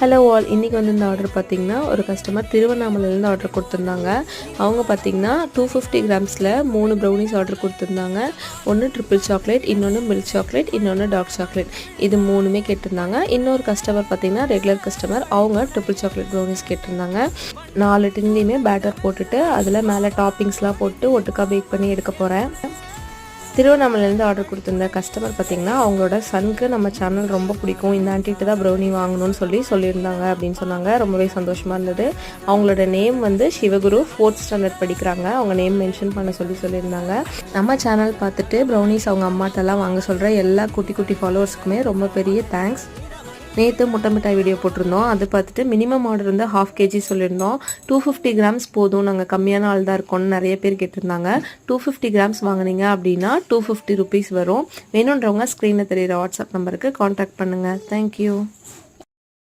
Hello all, இன்றைக்கி வந்து இந்த ஆர்டர் பார்த்திங்கன்னா ஒரு கஸ்டமர் திருவண்ணாமலையிலேருந்து ஆர்டர் கொடுத்துருந்தாங்க. அவங்க பார்த்திங்கன்னா 250 கிராம்ஸில் 3 ப்ரௌனிஸ் ஆர்டர் கொடுத்துருந்தாங்க. ஒன்று ட்ரிபிள் சாக்லேட், இன்னொன்று மில்க் சாக்லேட், இன்னொன்று டார்க் சாக்லேட். இது 3மே கேட்டிருந்தாங்க. இன்னொரு கஸ்டமர் பார்த்திங்கன்னா ரெகுலர் கஸ்டமர், அவங்க ட்ரிபிள் சாக்லேட் ப்ரௌனிஸ் கேட்டிருந்தாங்க. 4 டின்லேயுமே பேட்டர் போட்டுட்டு அதில் மேலே டாப்பிங்ஸ்லாம் போட்டு ஒட்டுக்கா பேக் பண்ணி எடுக்க போகிறேன். திருவண்ணாமலையிலேருந்து ஆர்டர் கொடுத்துருந்த கஸ்டமர் பார்த்திங்கன்னா அவங்களோட சனுக்கு நம்ம சேனல் ரொம்ப பிடிக்கும், இந்த ஆண்டிகிட்ட தான் ப்ரௌனி வாங்கணும்னு சொல்லியிருந்தாங்க அப்படின்னு சொன்னாங்க. ரொம்பவே சந்தோஷமாக இருந்தது. அவங்களோட நேம் வந்து சிவகுரு, 4th ஸ்டாண்டர்ட் படிக்கிறாங்க. அவங்க நேம் மென்ஷன் பண்ண சொல்லியிருந்தாங்க. நம்ம சேனல் பார்த்துட்டு ப்ரௌனிஸ் அவங்க அம்மாட்டெல்லாம் வாங்க சொல்கிற எல்லா குட்டி குட்டி ஃபாலோவர்ஸுக்குமே ரொம்ப பெரிய தேங்க்ஸ். நேற்று முட்டை மிட்டாய் வீடியோ போட்டிருந்தோம். அது பார்த்துட்டு மினிமம் ஆர்டர் வந்து 1/2 kg சொல்லியிருந்தோம். 250 கிராம்ஸ் போதும், நாங்கள் கம்மியான ஆள் தான் இருக்கோம்னு நிறைய பேர் கேட்டிருந்தாங்க. 250 கிராம்ஸ் வாங்கினீங்க அப்படின்னா 250 ருபீஸ் வரும். வேணுன்றவங்க ஸ்க்ரீனில் தெரியுற வாட்ஸ்அப் நம்பருக்கு காண்டாக்ட் பண்ணுங்கள். தேங்க்யூ.